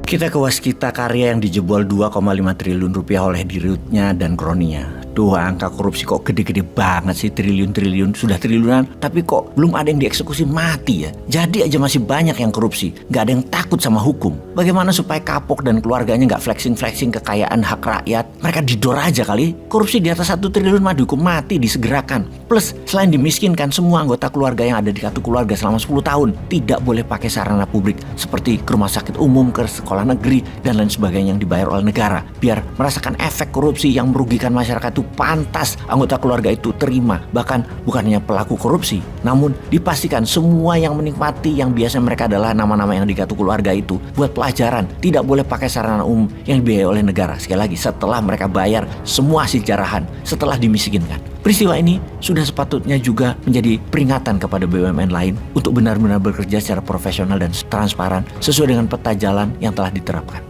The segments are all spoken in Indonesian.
Kita ke waskita karya yang dijebol 2,5 triliun rupiah oleh dirutnya dan kroninya. Tuh, angka korupsi kok gede-gede banget sih, triliun-triliun, sudah triliunan, tapi kok belum ada yang dieksekusi mati ya. Jadi aja masih banyak yang korupsi, gak ada yang takut sama hukum. Bagaimana supaya kapok dan keluarganya gak flexing-flexing kekayaan hak rakyat? Mereka didor aja kali. Korupsi di atas 1 triliun mah dihukum mati, disegerakan. Plus, selain dimiskinkan, semua anggota keluarga yang ada di kartu keluarga selama 10 tahun tidak boleh pakai sarana publik seperti ke rumah sakit umum, ke sekolah negeri, dan lain sebagainya yang dibayar oleh negara. Biar merasakan efek korupsi yang merugikan masyarakat itu pantas anggota keluarga itu terima. Bahkan bukannya pelaku korupsi, namun dipastikan semua yang menikmati yang biasa mereka adalah nama-nama yang di kartu keluarga itu buat pelajaran. Tidak boleh pakai sarana umum yang dibiayai oleh negara. Sekali lagi, setelah mereka bayar semua hasil jarahan, setelah dimiskinkan. Peristiwa ini sudah sepatutnya juga menjadi peringatan kepada BUMN lain untuk benar-benar bekerja secara profesional dan transparan sesuai dengan peta jalan yang telah diterapkan.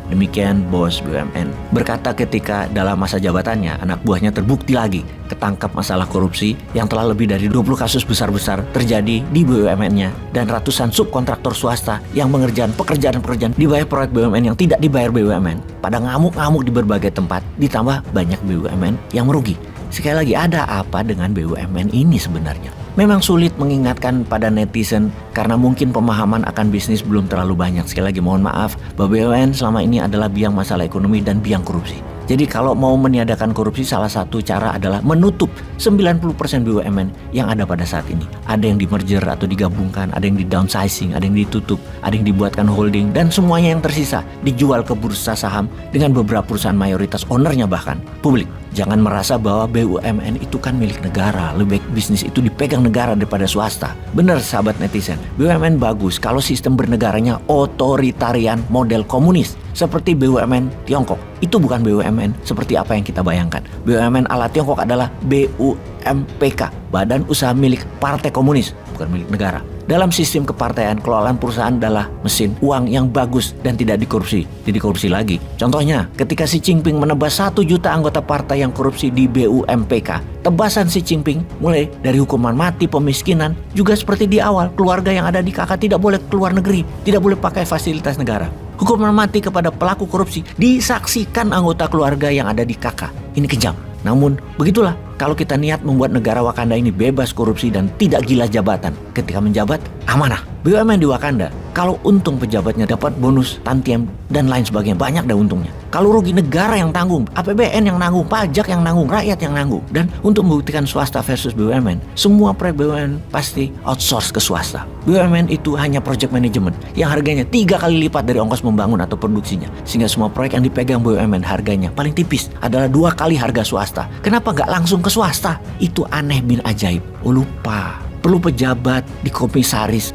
Demikian bos BUMN berkata ketika dalam masa jabatannya anak buahnya terbukti lagi ketangkap masalah korupsi yang telah lebih dari 20 kasus besar-besar terjadi di BUMN-nya dan ratusan subkontraktor swasta yang mengerjakan pekerjaan-pekerjaan dibayar proyek BUMN yang tidak dibayar BUMN. Pada ngamuk-ngamuk di berbagai tempat, ditambah banyak BUMN yang merugi. Sekali lagi, ada apa dengan BUMN ini sebenarnya? Memang sulit mengingatkan pada netizen karena mungkin pemahaman akan bisnis belum terlalu banyak. Sekali lagi mohon maaf bahwa BUMN selama ini adalah biang masalah ekonomi dan biang korupsi. Jadi kalau mau meniadakan korupsi, salah satu cara adalah menutup 90% BUMN yang ada pada saat ini. Ada yang di merger atau digabungkan, ada yang di downsizing, ada yang ditutup, ada yang dibuatkan holding, dan semuanya yang tersisa dijual ke bursa saham dengan beberapa perusahaan mayoritas ownernya bahkan publik. Jangan merasa bahwa BUMN itu kan milik negara, lebih baik bisnis itu dipegang negara daripada swasta. Benar sahabat netizen, BUMN bagus kalau sistem bernegaranya otoritarian model komunis seperti BUMN Tiongkok. Itu bukan BUMN seperti apa yang kita bayangkan. BUMN ala Tiongkok adalah BUMPK, Badan Usaha Milik Partai Komunis, bukan milik negara. Dalam sistem kepartaian, kelolaan perusahaan adalah mesin uang yang bagus dan tidak dikorupsi. Jadi korupsi lagi. Contohnya, ketika Xi Jinping menebas 1 juta anggota partai yang korupsi di BUMPK, tebasan Xi Jinping mulai dari hukuman mati, pemiskinan, juga seperti di awal, keluarga yang ada di KK tidak boleh keluar negeri, tidak boleh pakai fasilitas negara. Hukuman mati kepada pelaku korupsi disaksikan anggota keluarga yang ada di KK. Ini kejam. Namun, begitulah kalau kita niat membuat negara Wakanda ini bebas korupsi dan tidak gila jabatan. Ketika menjabat, amanah. BUMN di Wakanda, kalau untung pejabatnya dapat bonus, tantiem, dan lain sebagainya, banyak dah untungnya. Kalau rugi, negara yang tanggung, APBN yang nanggung, pajak yang nanggung, rakyat yang nanggung. Dan untuk membuktikan swasta versus BUMN, semua proyek BUMN pasti outsource ke swasta. BUMN itu hanya project management yang harganya 3 kali lipat dari ongkos membangun atau produksinya. Sehingga semua proyek yang dipegang BUMN harganya paling tipis adalah 2 kali harga swasta. Kenapa nggak langsung ke swasta? Itu aneh bin ajaib. Oh, lupa. Perlu pejabat di komisaris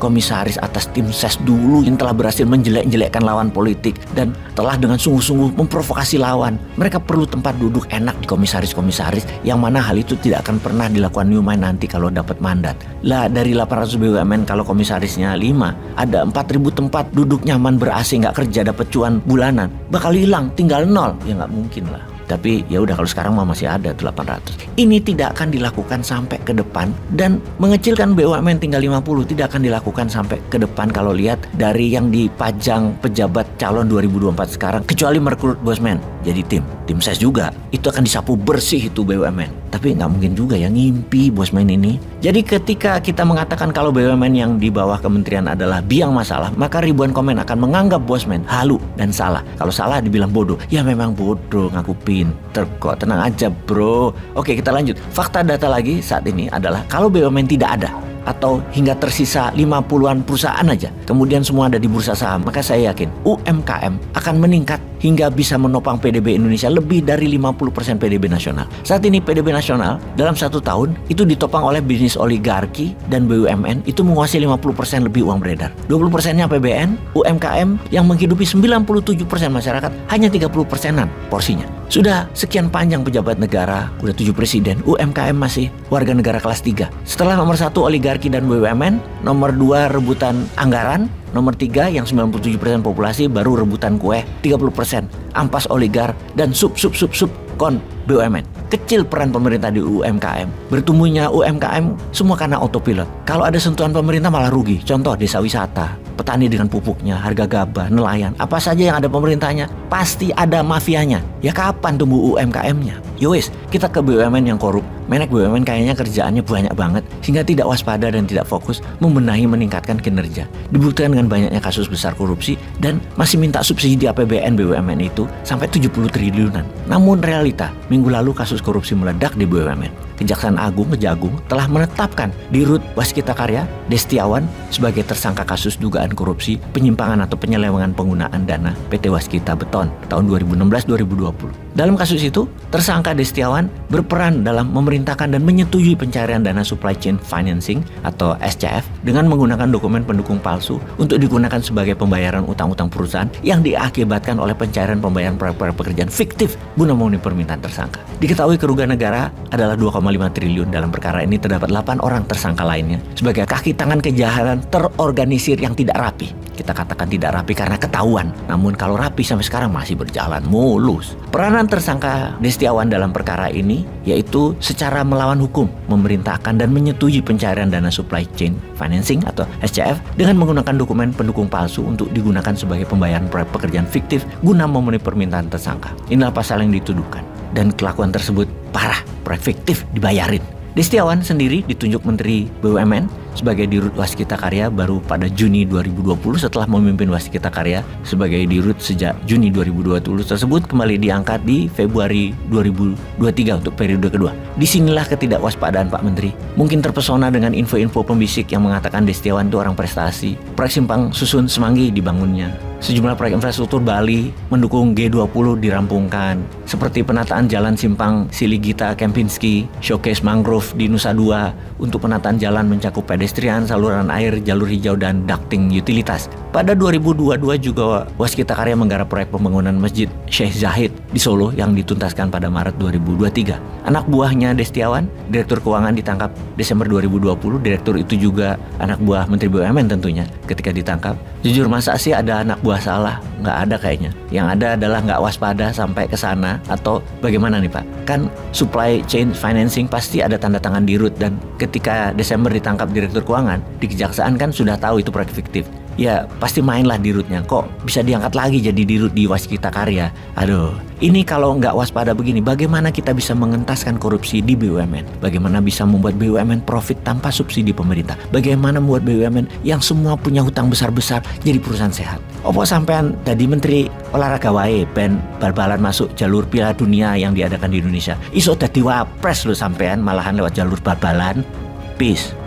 atas tim ses dulu yang telah berhasil menjelek-jelekkan lawan politik dan telah dengan sungguh-sungguh memprovokasi lawan. Mereka perlu tempat duduk enak di komisaris yang mana hal itu tidak akan pernah dilakukan Newman nanti kalau dapat mandat. Lah, dari 800 BUMN kalau komisarisnya 5, ada 4.000 tempat duduk nyaman ber-AC, nggak kerja dapat cuan bulanan. Bakal hilang, tinggal 0. Ya nggak mungkin lah. Tapi ya udah, kalau sekarang mah masih ada 800. Ini tidak akan dilakukan sampai ke depan, dan mengecilkan BUMN tinggal 50 tidak akan dilakukan sampai ke depan kalau lihat dari yang dipajang pejabat calon 2024 sekarang, kecuali merekrut bosman jadi tim ses juga. Itu akan disapu bersih itu BUMN. Tapi nggak mungkin juga ya ngimpi bosman ini. Jadi ketika kita mengatakan kalau BUMN yang di bawah kementerian adalah biang masalah, maka ribuan komen akan menganggap bosman halu dan salah. Kalau salah dibilang bodoh. Ya memang bodoh, ngaku pinter kok, tenang aja bro. Oke, kita lanjut. Fakta data lagi saat ini adalah kalau BUMN tidak ada atau hingga tersisa 50-an perusahaan aja, kemudian semua ada di bursa saham, maka saya yakin UMKM akan meningkat hingga bisa menopang PDB Indonesia lebih dari 50% PDB nasional. Saat ini PDB nasional dalam 1 tahun itu ditopang oleh bisnis oligarki dan BUMN itu menguasai 50% lebih uang beredar. 20%-nya APBN, UMKM yang menghidupi 97% masyarakat hanya 30%-an porsinya. Sudah sekian panjang pejabat negara, udah 7 presiden, UMKM masih warga negara kelas 3. Setelah nomor 1 oligarki dan BUMN, nomor 2 rebutan anggaran, nomor 3 yang 97% populasi baru rebutan kue 30%, ampas oligar dan sub kon BUMN. Kecil peran pemerintah di UMKM. Bertumbuhnya UMKM semua karena autopilot. Kalau ada sentuhan pemerintah malah rugi. Contoh desa wisata, petani dengan pupuknya, harga gabah, nelayan, apa saja yang ada pemerintahnya, pasti ada mafianya. Ya kapan tumbuh UMKM-nya? Yowes, kita ke BUMN yang korup. Menek BUMN kayaknya kerjaannya banyak banget sehingga tidak waspada dan tidak fokus membenahi meningkatkan kinerja. Dibuktikan dengan banyaknya kasus besar korupsi dan masih minta subsidi APBN BUMN itu sampai 70 triliunan. Namun realita, minggu lalu kasus korupsi meledak di BUMN. Kejaksaan Agung Kejagung telah menetapkan Dirut Waskita Karya Destiawan sebagai tersangka kasus dugaan korupsi penyimpangan atau penyelewengan penggunaan dana PT Waskita Beton tahun 2016-2020. Dalam kasus itu, tersangka Destiawan berperan dalam memerintahkan dan menyetujui pencarian dana supply chain financing atau SCF dengan menggunakan dokumen pendukung palsu untuk digunakan sebagai pembayaran utang-utang perusahaan yang diakibatkan oleh pencairan pembayaran proyek pekerjaan fiktif guna memenuhi permintaan tersangka. Diketahui kerugian negara adalah 2,5 triliun. Dalam perkara ini terdapat 8 orang tersangka lainnya sebagai kaki tangan kejahatan terorganisir yang tidak rapi. Kita katakan tidak rapi karena ketahuan, namun kalau rapi sampai sekarang masih berjalan mulus. Peranan tersangka Destiawan dalam perkara ini yaitu secara melawan hukum, memerintahkan dan menyetujui pencairan dana supply chain financing atau SCF dengan menggunakan dokumen pendukung palsu untuk digunakan sebagai pembayaran proyek pekerjaan fiktif guna memenuhi permintaan tersangka. Inilah pasal yang dituduhkan dan kelakuan tersebut parah, proyek fiktif dibayarin. Destiawan sendiri ditunjuk Menteri BUMN sebagai Dirut Waskita Karya baru pada Juni 2020 setelah memimpin Waskita Karya sebagai Dirut sejak Juni 2020 tersebut kembali diangkat di Februari 2023 untuk periode kedua. Disinilah ketidakwaspadaan Pak Menteri. Mungkin terpesona dengan info-info pembisik yang mengatakan Destiawan itu orang prestasi. Proyek Simpang Susun Semanggi dibangunnya. Sejumlah proyek infrastruktur Bali mendukung G20 dirampungkan, seperti penataan jalan Simpang Siligita Kempinski, showcase mangrove di Nusa Dua untuk penataan jalan mencakup pedestrian, saluran air, jalur hijau, dan ducting utilitas. Pada 2022 juga Waskita Karya menggarap proyek pembangunan Masjid Syekh Zahid di Solo yang dituntaskan pada Maret 2023. Anak buahnya Destiawan, Direktur Keuangan ditangkap Desember 2020. Direktur itu juga anak buah Menteri BUMN tentunya ketika ditangkap. Jujur masa sih ada anak buah salah? Nggak ada kayaknya. Yang ada adalah nggak waspada sampai ke sana atau bagaimana nih Pak? Kan supply chain financing pasti ada tanda tangan Dirut dan ketika Desember ditangkap Direktur Keuangan, di Kejaksaan kan sudah tahu itu proyek fiktif. Ya pasti mainlah Dirutnya, kok bisa diangkat lagi jadi Dirut di Waskita Karya. Aduh, ini kalau nggak waspada begini, bagaimana kita bisa mengentaskan korupsi di BUMN? Bagaimana bisa membuat BUMN profit tanpa subsidi pemerintah? Bagaimana membuat BUMN yang semua punya hutang besar-besar jadi perusahaan sehat? Opo sampean tadi Menteri Olahraga wae ben bal-balan masuk jalur Piala Dunia yang diadakan di Indonesia. Iso dadi wapres lo sampean malahan lewat jalur bal-balan. Peace.